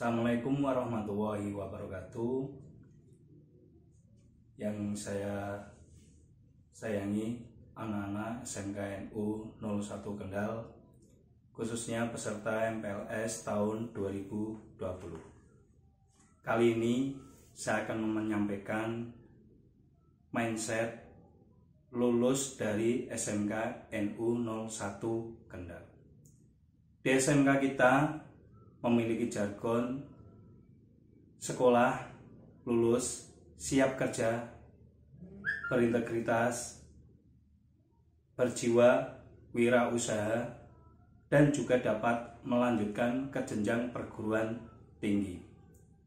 Assalamualaikum warahmatullahi wabarakatuh. Yang saya sayangi anak-anak SMK-NU 01 Kendal, khususnya peserta MPLS tahun 2020. Kali ini saya akan menyampaikan mindset lulus dari SMK-NU 01 Kendal. Di SMK kita memiliki jargon sekolah, lulus, siap kerja, berintegritas, berjiwa wirausaha, dan juga dapat melanjutkan ke jenjang perguruan tinggi,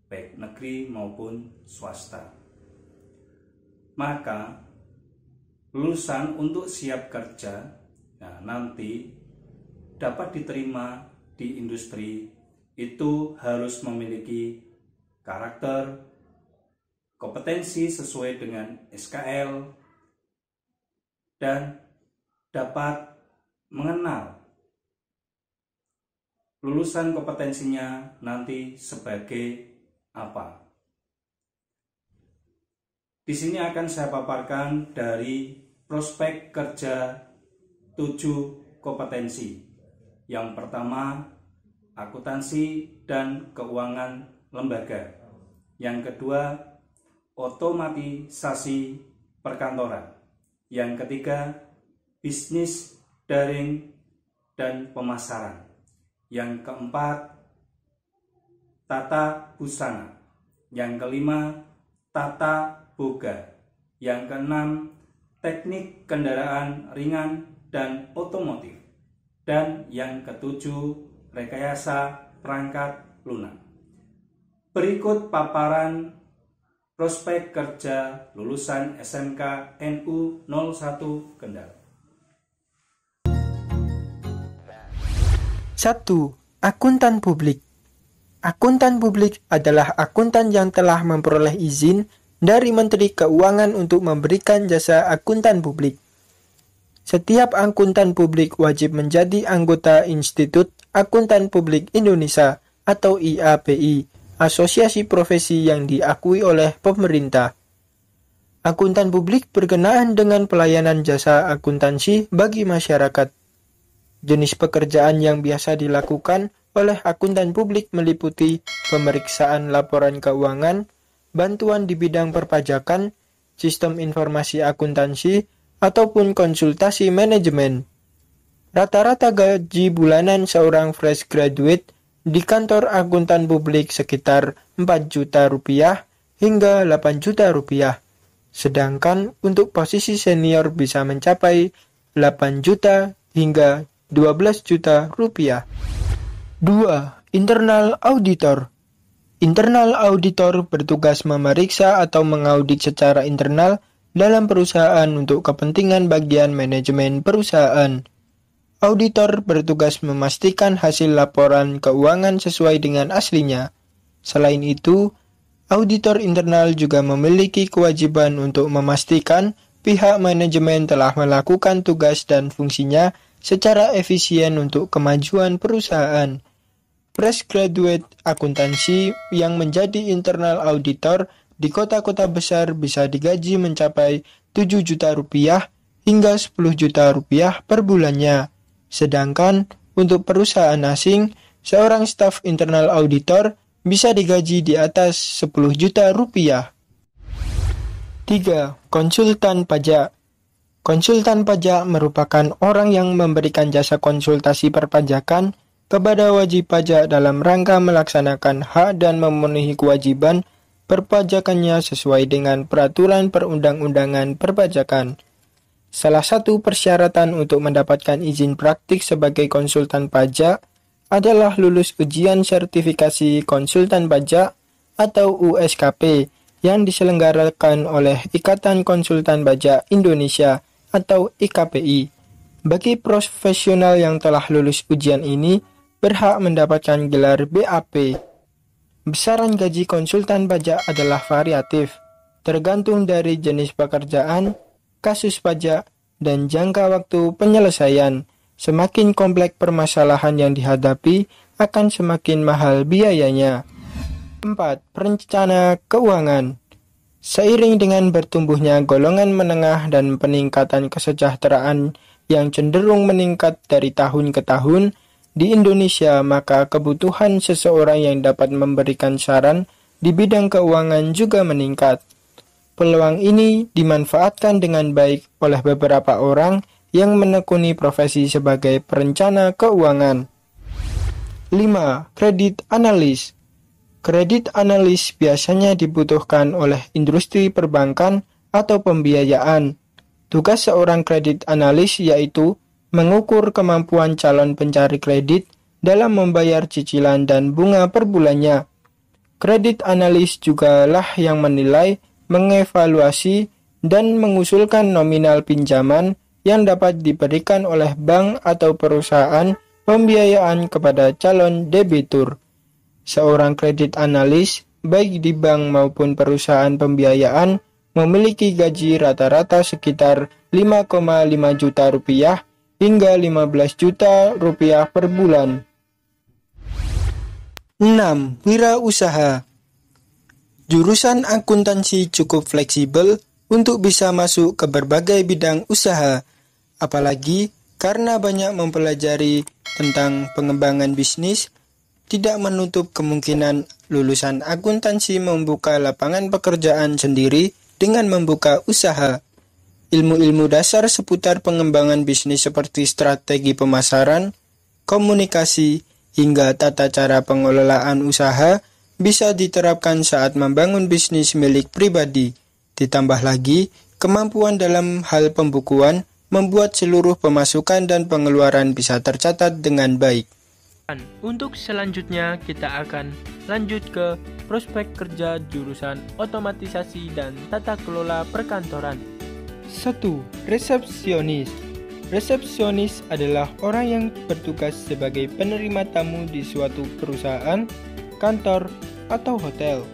baik negeri maupun swasta. Maka lulusan untuk siap kerja nanti dapat diterima di industri itu harus memiliki karakter, kompetensi sesuai dengan SKL, dan dapat mengenal lulusan kompetensinya nanti sebagai apa. Di sini akan saya paparkan dari prospek kerja 7 kompetensi. Yang pertama, akuntansi dan keuangan lembaga. Yang kedua, otomatisasi perkantoran. Yang ketiga, bisnis daring dan pemasaran. Yang keempat, tata busana. Yang kelima, tata boga. Yang keenam, teknik kendaraan ringan dan otomotif. Dan yang ketujuh, rekayasa perangkat lunak. Berikut paparan prospek kerja lulusan SMK NU 01 Kendal. 1. Akuntan publik. Akuntan publik adalah akuntan yang telah memperoleh izin dari Menteri Keuangan untuk memberikan jasa akuntan publik. Setiap akuntan publik wajib menjadi anggota Institut Akuntan Publik Indonesia atau IAPI, asosiasi profesi yang diakui oleh pemerintah. Akuntan publik berkenaan dengan pelayanan jasa akuntansi bagi masyarakat. Jenis pekerjaan yang biasa dilakukan oleh akuntan publik meliputi pemeriksaan laporan keuangan, bantuan di bidang perpajakan, sistem informasi akuntansi, ataupun konsultasi manajemen. Rata-rata gaji bulanan seorang fresh graduate di kantor akuntan publik sekitar 4 juta rupiah hingga 8 juta rupiah. Sedangkan untuk posisi senior bisa mencapai 8 juta hingga 12 juta rupiah. 2. Internal auditor. Internal auditor bertugas memeriksa atau mengaudit secara internal dalam perusahaan untuk kepentingan bagian manajemen perusahaan. Auditor bertugas memastikan hasil laporan keuangan sesuai dengan aslinya. Selain itu, auditor internal juga memiliki kewajiban untuk memastikan pihak manajemen telah melakukan tugas dan fungsinya secara efisien untuk kemajuan perusahaan. Fresh graduate akuntansi yang menjadi internal auditor di kota-kota besar bisa digaji mencapai 7 juta rupiah hingga 10 juta rupiah per bulannya. Sedangkan untuk perusahaan asing, seorang staf internal auditor bisa digaji di atas 10 juta rupiah. 3. Konsultan pajak. Konsultan pajak merupakan orang yang memberikan jasa konsultasi perpajakan kepada wajib pajak dalam rangka melaksanakan hak dan memenuhi kewajiban perpajakannya sesuai dengan peraturan perundang-undangan perpajakan. Salah satu persyaratan untuk mendapatkan izin praktik sebagai konsultan pajak adalah lulus ujian sertifikasi konsultan pajak atau USKP yang diselenggarakan oleh Ikatan Konsultan Pajak Indonesia atau IKPI. Bagi profesional yang telah lulus ujian ini berhak mendapatkan gelar BAP. Besaran gaji konsultan pajak adalah variatif, tergantung dari jenis pekerjaan, kasus pajak, dan jangka waktu penyelesaian. Semakin kompleks permasalahan yang dihadapi, akan semakin mahal biayanya. 4. Perencana keuangan. Seiring dengan bertumbuhnya golongan menengah dan peningkatan kesejahteraan yang cenderung meningkat dari tahun ke tahun di Indonesia, maka kebutuhan seseorang yang dapat memberikan saran di bidang keuangan juga meningkat. Peluang ini dimanfaatkan dengan baik oleh beberapa orang yang menekuni profesi sebagai perencana keuangan. 5. Kredit analis. Kredit analis biasanya dibutuhkan oleh industri perbankan atau pembiayaan. Tugas seorang kredit analis yaitu mengukur kemampuan calon pencari kredit dalam membayar cicilan dan bunga per bulannya. Kredit analis jugalah yang menilai, mengevaluasi, dan mengusulkan nominal pinjaman yang dapat diberikan oleh bank atau perusahaan pembiayaan kepada calon debitur. Seorang kredit analis, baik di bank maupun perusahaan pembiayaan, memiliki gaji rata-rata sekitar 5,5 juta rupiah hingga 15 juta rupiah per bulan. 6. Wirausaha. Jurusan akuntansi cukup fleksibel untuk bisa masuk ke berbagai bidang usaha, apalagi karena banyak mempelajari tentang pengembangan bisnis. Tidak menutup kemungkinan lulusan akuntansi membuka lapangan pekerjaan sendiri dengan membuka usaha. Ilmu-ilmu dasar seputar pengembangan bisnis seperti strategi pemasaran, komunikasi, hingga tata cara pengelolaan usaha bisa diterapkan saat membangun bisnis milik pribadi. Ditambah lagi, kemampuan dalam hal pembukuan membuat seluruh pemasukan dan pengeluaran bisa tercatat dengan baik. Untuk selanjutnya kita akan lanjut ke prospek kerja jurusan otomatisasi dan tata kelola perkantoran. 1. Resepsionis. Resepsionis adalah orang yang bertugas sebagai penerima tamu di suatu perusahaan, kantor, atau hotel.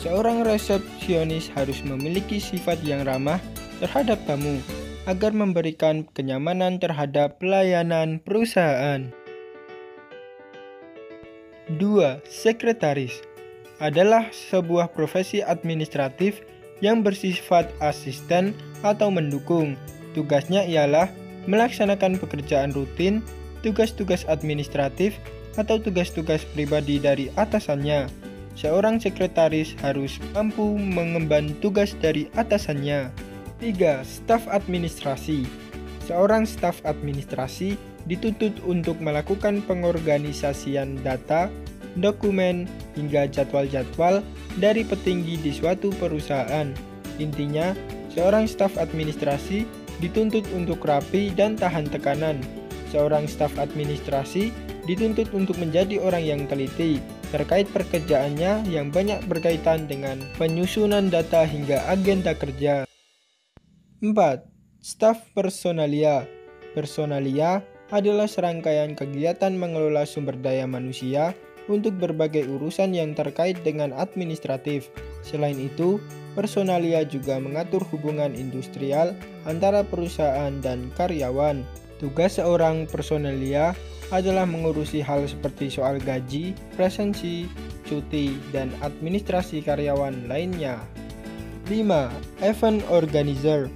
Seorang resepsionis harus memiliki sifat yang ramah terhadap tamu agar memberikan kenyamanan terhadap pelayanan perusahaan. 2. Sekretaris adalah sebuah profesi administratif yang bersifat asisten atau mendukung. Tugasnya ialah melaksanakan pekerjaan rutin, tugas-tugas administratif, atau tugas-tugas pribadi dari atasannya. Seorang sekretaris harus mampu mengemban tugas dari atasannya. 3. Staf administrasi. Seorang staf administrasi dituntut untuk melakukan pengorganisasian data, dokumen, hingga jadwal-jadwal dari petinggi di suatu perusahaan. Intinya, seorang staf administrasi dituntut untuk rapi dan tahan tekanan. Seorang staf administrasi dituntut untuk menjadi orang yang teliti terkait pekerjaannya yang banyak berkaitan dengan penyusunan data hingga agenda kerja. 4. Staf personalia. Personalia adalah serangkaian kegiatan mengelola sumber daya manusia untuk berbagai urusan yang terkait dengan administratif. Selain itu, personalia juga mengatur hubungan industrial antara perusahaan dan karyawan. Tugas seorang personalia adalah mengurusi hal seperti soal gaji, presensi, cuti, dan administrasi karyawan lainnya. 5. Event organizer.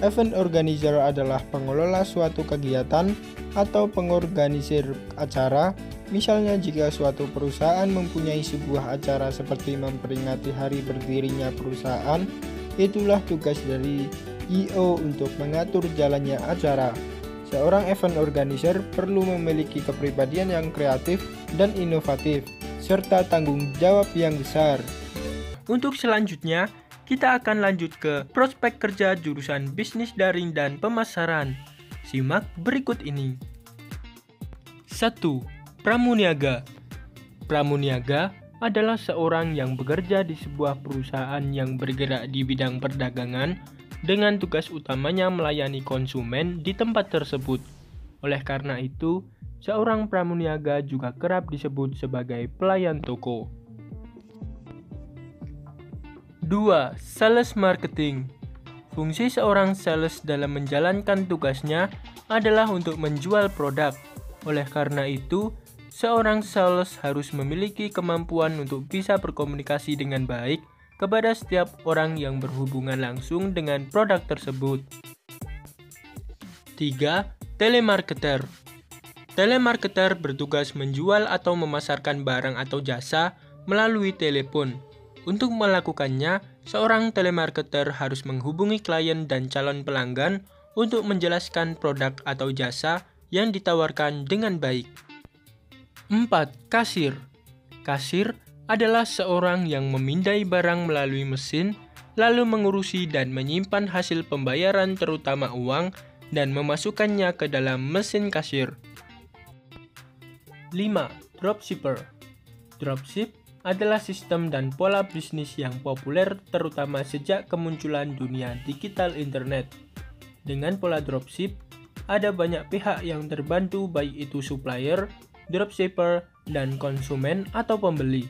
Event organizer adalah pengelola suatu kegiatan atau pengorganisir acara. Misalnya jika suatu perusahaan mempunyai sebuah acara seperti memperingati hari berdirinya perusahaan, itulah tugas dari I.O. untuk mengatur jalannya acara. Seorang event organizer perlu memiliki kepribadian yang kreatif dan inovatif, serta tanggung jawab yang besar. Untuk selanjutnya, kita akan lanjut ke prospek kerja jurusan bisnis daring dan pemasaran. Simak berikut ini. 1. Pramuniaga. Pramuniaga adalah seorang yang bekerja di sebuah perusahaan yang bergerak di bidang perdagangan dengan tugas utamanya melayani konsumen di tempat tersebut. Oleh karena itu, seorang pramuniaga juga kerap disebut sebagai pelayan toko. 2. Sales marketing. Fungsi seorang sales dalam menjalankan tugasnya adalah untuk menjual produk. Oleh karena itu, seorang sales harus memiliki kemampuan untuk bisa berkomunikasi dengan baik kepada setiap orang yang berhubungan langsung dengan produk tersebut. 3. Telemarketer. Telemarketer bertugas menjual atau memasarkan barang atau jasa melalui telepon. Untuk melakukannya, seorang telemarketer harus menghubungi klien dan calon pelanggan untuk menjelaskan produk atau jasa yang ditawarkan dengan baik. 4. Kasir. Kasir adalah seorang yang memindai barang melalui mesin, lalu mengurusi dan menyimpan hasil pembayaran terutama uang, dan memasukkannya ke dalam mesin kasir. 5. Dropshipper. Dropship adalah sistem dan pola bisnis yang populer terutama sejak kemunculan dunia digital internet. Dengan pola dropship, ada banyak pihak yang terbantu, baik itu supplier, dropshipper, dan konsumen atau pembeli.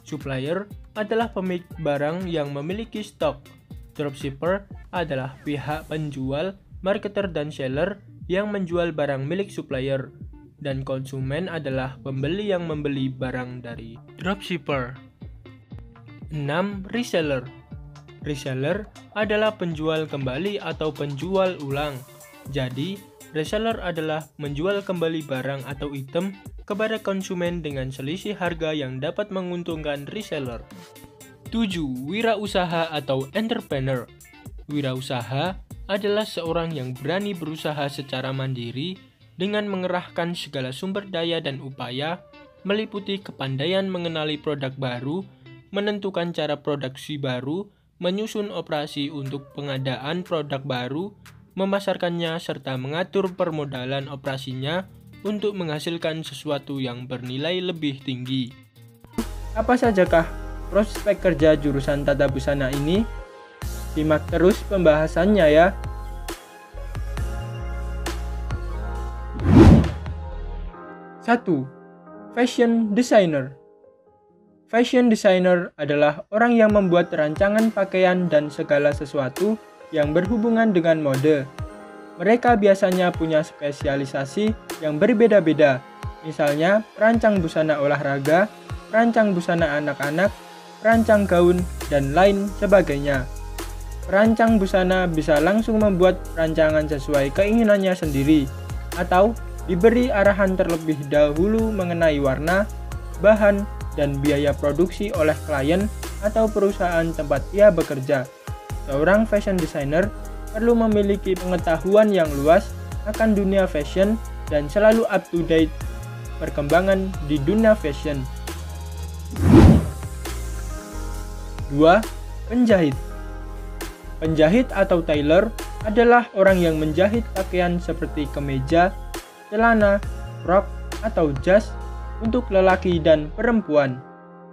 Supplier adalah pemilik barang yang memiliki stok. Dropshipper adalah pihak penjual, marketer, dan seller yang menjual barang milik supplier. Dan konsumen adalah pembeli yang membeli barang dari dropshipper. 6. Reseller. Reseller adalah penjual kembali atau penjual ulang. Jadi, reseller adalah menjual kembali barang atau item kepada konsumen dengan selisih harga yang dapat menguntungkan reseller. 7. Wirausaha atau entrepreneur. Wirausaha adalah seorang yang berani berusaha secara mandiri dengan mengerahkan segala sumber daya dan upaya, meliputi kepandaian mengenali produk baru, menentukan cara produksi baru, menyusun operasi untuk pengadaan produk baru, memasarkannya, serta mengatur permodalan operasinya untuk menghasilkan sesuatu yang bernilai lebih tinggi. Apa sajakah prospek kerja jurusan Tata Busana ini? Simak terus pembahasannya ya. Satu, Fashion Designer. Fashion designer adalah orang yang membuat rancangan pakaian dan segala sesuatu yang berhubungan dengan mode. Mereka biasanya punya spesialisasi yang berbeda-beda, misalnya perancang busana olahraga, perancang busana anak-anak, perancang gaun, dan lain sebagainya. Perancang busana bisa langsung membuat rancangan sesuai keinginannya sendiri, atau diberi arahan terlebih dahulu mengenai warna, bahan, dan biaya produksi oleh klien atau perusahaan tempat ia bekerja. Seorang fashion designer perlu memiliki pengetahuan yang luas akan dunia fashion dan selalu up to date perkembangan di dunia fashion. 2. Penjahit. Penjahit atau tailor adalah orang yang menjahit pakaian seperti kemeja, celana, rok, atau jas untuk lelaki dan perempuan.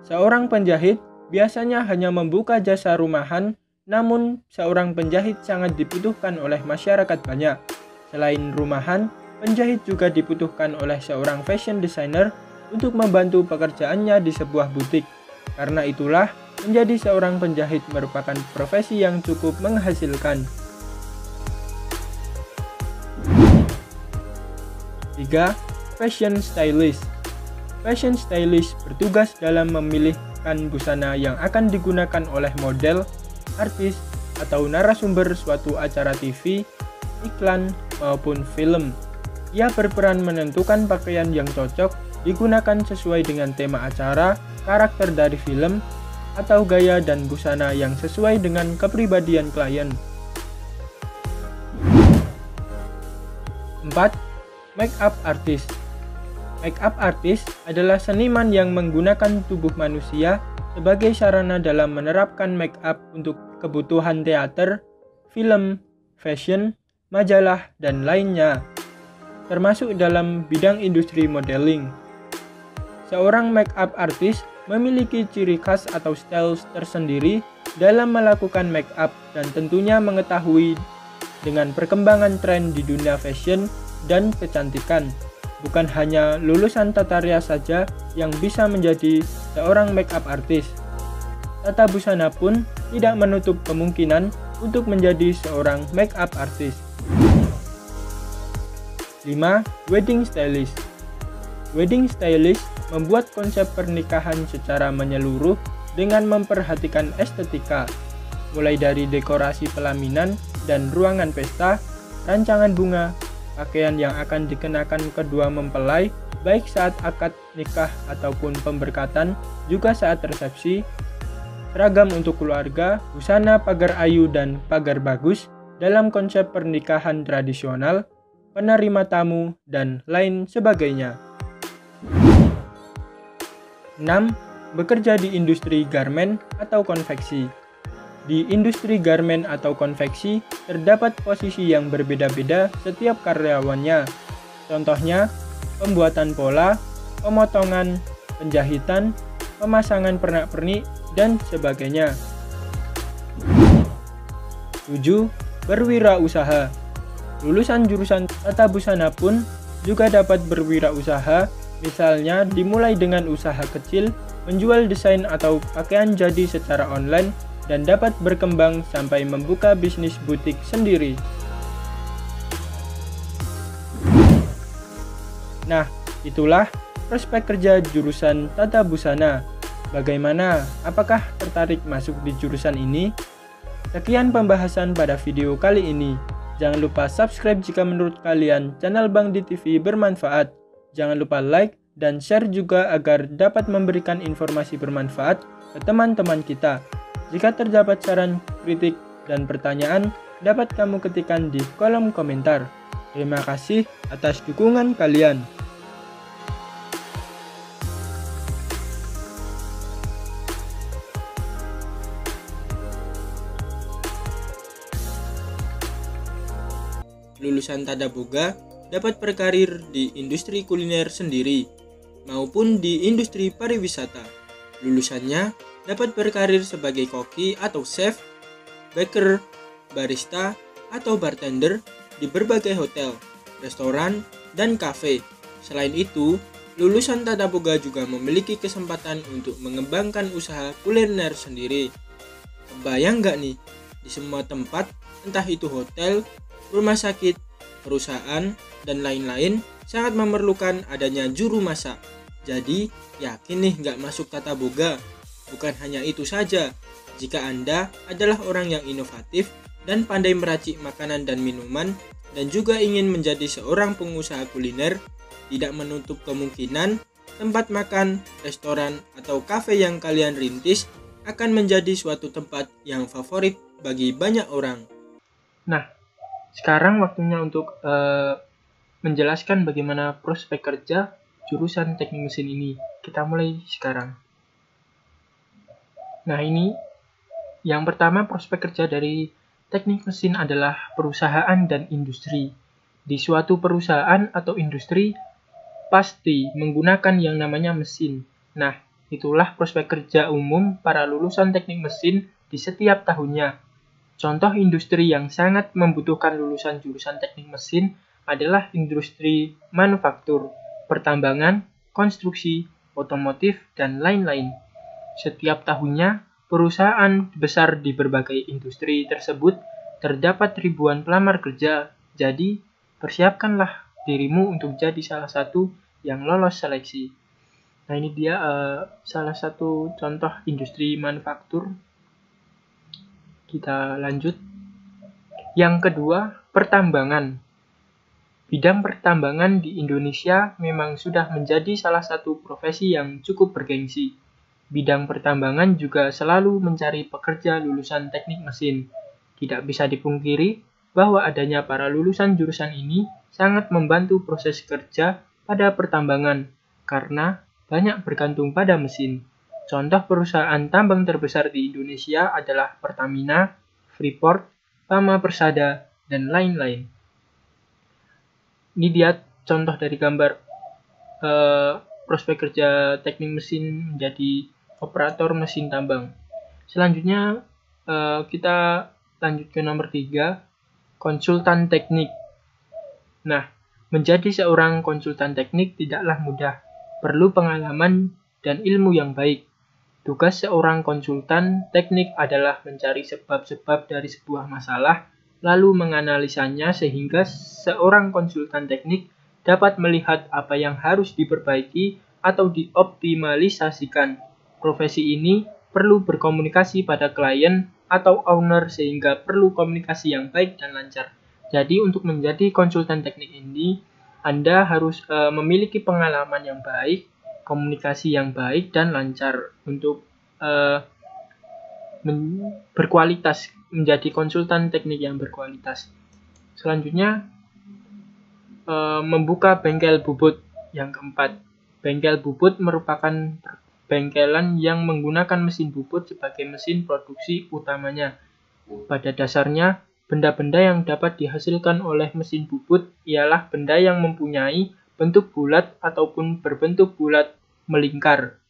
Seorang penjahit biasanya hanya membuka jasa rumahan, namun seorang penjahit sangat dibutuhkan oleh masyarakat banyak. Selain rumahan, penjahit juga dibutuhkan oleh seorang fashion designer untuk membantu pekerjaannya di sebuah butik. Karena itulah, menjadi seorang penjahit merupakan profesi yang cukup menghasilkan. 3. Fashion stylist. Fashion stylist bertugas dalam memilihkan busana yang akan digunakan oleh model, artis, atau narasumber suatu acara TV, iklan, maupun film. Ia berperan menentukan pakaian yang cocok digunakan sesuai dengan tema acara, karakter dari film, atau gaya dan busana yang sesuai dengan kepribadian klien. 4. Make-up artist. Make-up artist adalah seniman yang menggunakan tubuh manusia sebagai sarana dalam menerapkan make-up untuk kebutuhan teater, film, fashion, majalah, dan lainnya, termasuk dalam bidang industri modeling. Seorang make-up artist memiliki ciri khas atau style tersendiri dalam melakukan make-up dan tentunya mengetahui dengan perkembangan tren di dunia fashion dan kecantikan. Bukan hanya lulusan tata rias saja yang bisa menjadi seorang make-up artist. Tata busana pun tidak menutup kemungkinan untuk menjadi seorang make-up artist. 5. Wedding stylist. Wedding stylist membuat konsep pernikahan secara menyeluruh dengan memperhatikan estetika, mulai dari dekorasi pelaminan dan ruangan pesta, rancangan bunga, pakaian yang akan dikenakan kedua mempelai, baik saat akad nikah ataupun pemberkatan, juga saat resepsi, seragam untuk keluarga, busana pagar ayu dan pagar bagus dalam konsep pernikahan tradisional, penerima tamu, dan lain sebagainya. 6. Bekerja di industri garmen atau konveksi. Di industri garmen atau konveksi, terdapat posisi yang berbeda-beda setiap karyawannya. Contohnya, pembuatan pola, pemotongan, penjahitan, pemasangan pernak-pernik, dan sebagainya. 7. Berwirausaha. Lulusan jurusan tata busana pun juga dapat berwirausaha, misalnya dimulai dengan usaha kecil, menjual desain atau pakaian jadi secara online, dan dapat berkembang sampai membuka bisnis butik sendiri. Nah, itulah prospek kerja jurusan tata busana. Bagaimana? Apakah tertarik masuk di jurusan ini? Sekian pembahasan pada video kali ini. Jangan lupa subscribe jika menurut kalian channel Bang Di TV bermanfaat. Jangan lupa like dan share juga agar dapat memberikan informasi bermanfaat ke teman-teman kita. Jika terdapat saran, kritik, dan pertanyaan, dapat kamu ketikkan di kolom komentar. Terima kasih atas dukungan kalian. Lulusan Tata Boga dapat berkarir di industri kuliner sendiri maupun di industri pariwisata. Lulusannya dapat berkarir sebagai koki atau chef, baker, barista, atau bartender di berbagai hotel, restoran, dan kafe. Selain itu, lulusan Tata Boga juga memiliki kesempatan untuk mengembangkan usaha kuliner sendiri. Kebayang nggak nih, di semua tempat, entah itu hotel, rumah sakit, perusahaan, dan lain-lain, sangat memerlukan adanya juru masak. Jadi, yakin nih nggak masuk Tata Boga? Bukan hanya itu saja, jika Anda adalah orang yang inovatif dan pandai meracik makanan dan minuman, dan juga ingin menjadi seorang pengusaha kuliner, tidak menutup kemungkinan tempat makan, restoran, atau kafe yang kalian rintis akan menjadi suatu tempat yang favorit bagi banyak orang. Nah, sekarang waktunya untuk menjelaskan bagaimana prospek kerja jurusan teknik mesin ini. Kita mulai sekarang. Nah, ini yang pertama, prospek kerja dari teknik mesin adalah perusahaan dan industri. Di suatu perusahaan atau industri pasti menggunakan yang namanya mesin. Nah, itulah prospek kerja umum para lulusan teknik mesin di setiap tahunnya. Contoh industri yang sangat membutuhkan lulusan jurusan teknik mesin adalah industri manufaktur, pertambangan, konstruksi, otomotif, dan lain-lain. Setiap tahunnya, perusahaan besar di berbagai industri tersebut terdapat ribuan pelamar kerja. Jadi, persiapkanlah dirimu untuk jadi salah satu yang lolos seleksi. Nah, ini dia salah satu contoh industri manufaktur. Kita lanjut. Yang kedua, pertambangan. Bidang pertambangan di Indonesia memang sudah menjadi salah satu profesi yang cukup bergengsi. Bidang pertambangan juga selalu mencari pekerja lulusan teknik mesin. Tidak bisa dipungkiri bahwa adanya para lulusan jurusan ini sangat membantu proses kerja pada pertambangan karena banyak bergantung pada mesin. Contoh perusahaan tambang terbesar di Indonesia adalah Pertamina, Freeport, Pama Persada, dan lain-lain. Ini dia contoh dari gambar prospek kerja teknik mesin menjadi operator mesin tambang. Selanjutnya kita lanjut ke nomor 3, konsultan teknik. Nah, menjadi seorang konsultan teknik tidaklah mudah, perlu pengalaman dan ilmu yang baik. Tugas seorang konsultan teknik adalah mencari sebab-sebab dari sebuah masalah, lalu menganalisanya sehingga seorang konsultan teknik dapat melihat apa yang harus diperbaiki atau dioptimalisasikan. Profesi ini perlu berkomunikasi pada klien atau owner sehingga perlu komunikasi yang baik dan lancar. Jadi untuk menjadi konsultan teknik ini, Anda harus memiliki pengalaman yang baik, komunikasi yang baik dan lancar untuk berkualitas, menjadi konsultan teknik yang berkualitas. Selanjutnya, membuka bengkel bubut. Yang keempat, bengkel bubut merupakan bengkelan yang menggunakan mesin bubut sebagai mesin produksi utamanya. Pada dasarnya, benda-benda yang dapat dihasilkan oleh mesin bubut ialah benda yang mempunyai bentuk bulat ataupun berbentuk bulat melingkar,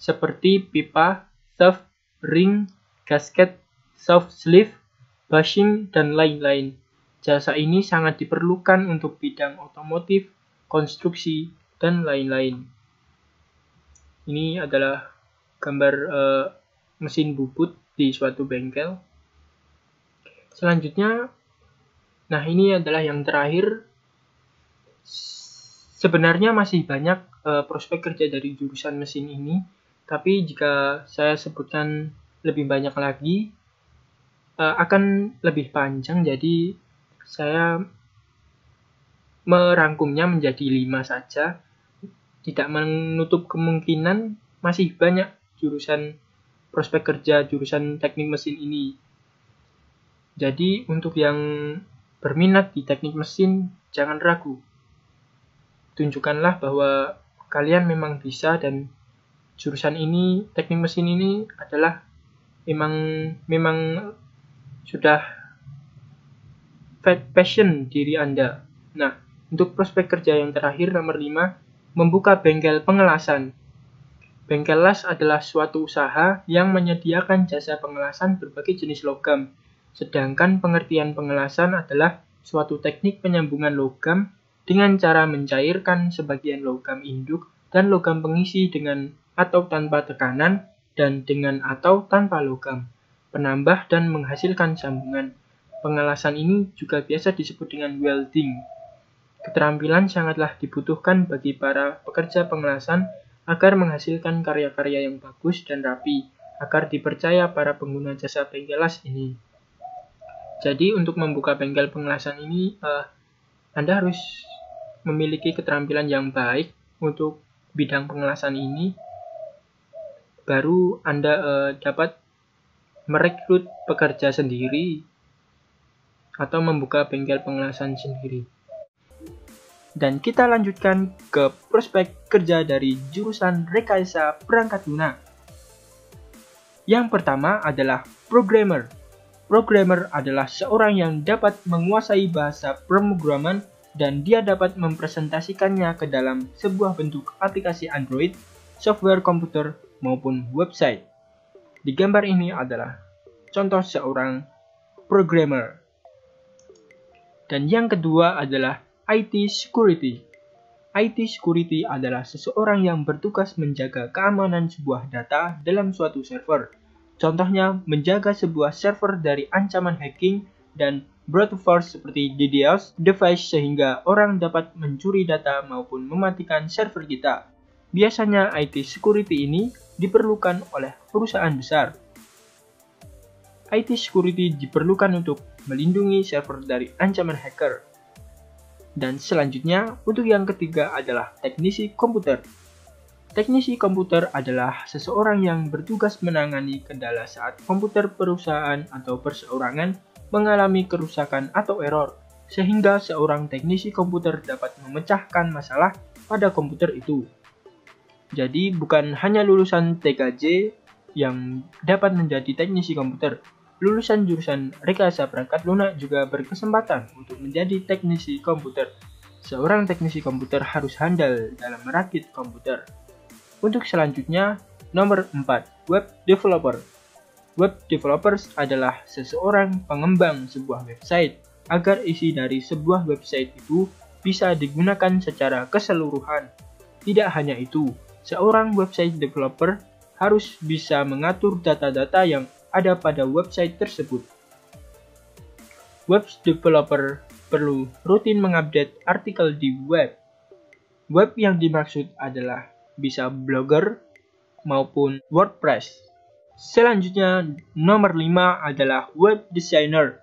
seperti pipa, shaft, ring, gasket, shaft sleeve, bushing, dan lain-lain. Jasa ini sangat diperlukan untuk bidang otomotif, konstruksi, dan lain-lain. Ini adalah gambar mesin bubut di suatu bengkel. Selanjutnya, nah ini adalah yang terakhir. Sebenarnya masih banyak prospek kerja dari jurusan mesin ini, tapi jika saya sebutkan lebih banyak lagi, akan lebih panjang, jadi saya merangkumnya menjadi 5 saja. Tidak menutup kemungkinan masih banyak jurusan prospek kerja jurusan teknik mesin ini. Jadi untuk yang berminat di teknik mesin, jangan ragu. Tunjukkanlah bahwa kalian memang bisa, dan jurusan ini, teknik mesin ini adalah memang sudah passion diri Anda. Nah, untuk prospek kerja yang terakhir nomor 5, membuka bengkel pengelasan. Bengkel las adalah suatu usaha yang menyediakan jasa pengelasan berbagai jenis logam. Sedangkan pengertian pengelasan adalah suatu teknik penyambungan logam dengan cara mencairkan sebagian logam induk dan logam pengisi dengan atau tanpa tekanan dan dengan atau tanpa logam penambah dan menghasilkan sambungan. Pengelasan ini juga biasa disebut dengan welding. Keterampilan sangatlah dibutuhkan bagi para pekerja pengelasan agar menghasilkan karya-karya yang bagus dan rapi, agar dipercaya para pengguna jasa bengkel las ini. Jadi untuk membuka bengkel pengelasan ini, Anda harus memiliki keterampilan yang baik untuk bidang pengelasan ini, baru Anda dapat merekrut pekerja sendiri atau membuka bengkel pengelasan sendiri. Dan kita lanjutkan ke prospek kerja dari jurusan rekayasa perangkat lunak. Yang pertama adalah programmer. Programmer adalah seorang yang dapat menguasai bahasa pemrograman dan dia dapat mempresentasikannya ke dalam sebuah bentuk aplikasi Android, software komputer, maupun website. Di gambar ini adalah contoh seorang programmer. Dan yang kedua adalah IT security. IT security adalah seseorang yang bertugas menjaga keamanan sebuah data dalam suatu server. Contohnya, menjaga sebuah server dari ancaman hacking dan brute force seperti DDoS device sehingga orang dapat mencuri data maupun mematikan server kita. Biasanya IT security ini diperlukan oleh perusahaan besar. IT security diperlukan untuk melindungi server dari ancaman hacker. Dan selanjutnya, untuk yang ketiga adalah teknisi komputer. Teknisi komputer adalah seseorang yang bertugas menangani kendala saat komputer perusahaan atau perseorangan mengalami kerusakan atau error, sehingga seorang teknisi komputer dapat memecahkan masalah pada komputer itu. Jadi bukan hanya lulusan TKJ yang dapat menjadi teknisi komputer. Lulusan jurusan rekayasa perangkat lunak juga berkesempatan untuk menjadi teknisi komputer. Seorang teknisi komputer harus handal dalam merakit komputer. Untuk selanjutnya, nomor 4, web developer. Web developers adalah seseorang pengembang sebuah website agar isi dari sebuah website itu bisa digunakan secara keseluruhan. Tidak hanya itu, seorang website developer harus bisa mengatur data-data yang ada pada website tersebut. Web developer perlu rutin mengupdate artikel di web, Web yang dimaksud adalah bisa Blogger maupun WordPress. Selanjutnya, nomor 5 adalah web designer.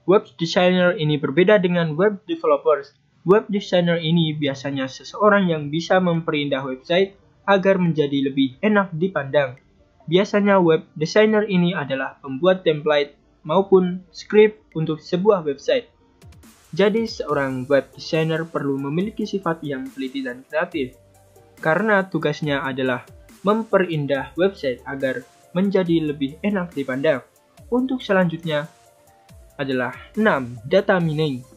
Web designer ini berbeda dengan web developers. Web designer ini biasanya seseorang yang bisa memperindah website agar menjadi lebih enak dipandang. Biasanya web designer ini adalah pembuat template maupun script untuk sebuah website. Jadi seorang web designer perlu memiliki sifat yang teliti dan kreatif, karena tugasnya adalah memperindah website agar menjadi lebih enak dipandang. Untuk selanjutnya adalah 6. Data mining.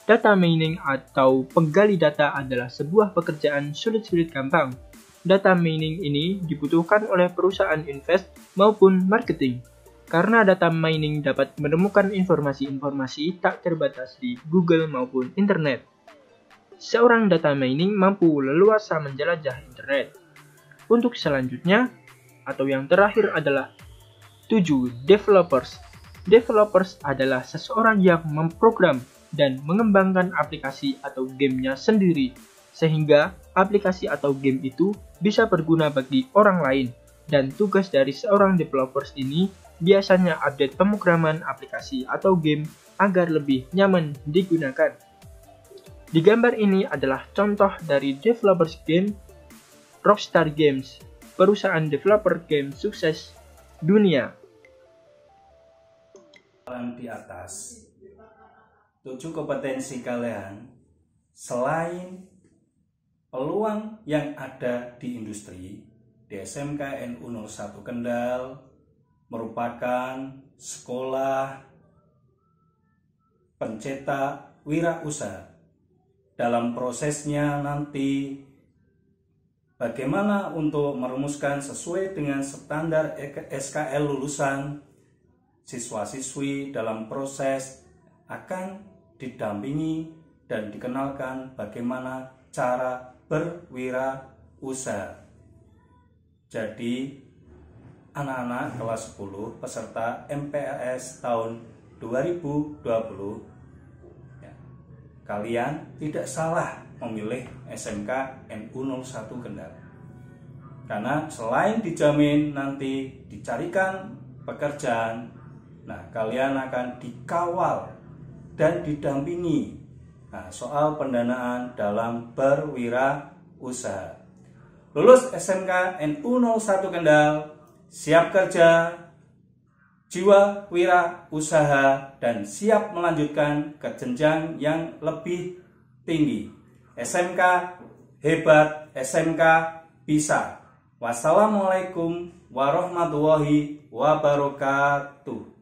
Data mining atau penggali data adalah sebuah pekerjaan sulit-sulit gampang. Data mining ini dibutuhkan oleh perusahaan invest maupun marketing, karena data mining dapat menemukan informasi-informasi tak terbatas di Google maupun internet. Seorang data mining mampu leluasa menjelajah internet. Untuk selanjutnya, atau yang terakhir adalah 7. Developers. Developers adalah seseorang yang memprogram dan mengembangkan aplikasi atau gamenya sendiri, sehingga aplikasi atau game itu bisa berguna bagi orang lain. Dan tugas dari seorang developers ini biasanya update pemrograman aplikasi atau game agar lebih nyaman digunakan. Di gambar ini adalah contoh dari developers game Rockstar Games, perusahaan developer game sukses dunia. Di atas 7 kompetensi kalian, selain peluang yang ada di industri, di SMK NU 01 Kendal merupakan sekolah pencetak wirausaha. Dalam prosesnya nanti bagaimana untuk merumuskan sesuai dengan standar SKL lulusan, siswa-siswi dalam proses akan didampingi dan dikenalkan bagaimana cara berwirausaha. Jadi, anak-anak kelas 10 peserta MPLS tahun 2020, ya, kalian tidak salah memilih SMK NU 01 Kendal. Karena selain dijamin nanti dicarikan pekerjaan, nah, kalian akan dikawal dan didampingi soal pendanaan dalam berwirausaha. Lulus SMK NU 01 Kendal, siap kerja, jiwa wirausaha, dan siap melanjutkan ke jenjang yang lebih tinggi. SMK hebat, SMK bisa. Wassalamualaikum warahmatullahi wabarakatuh.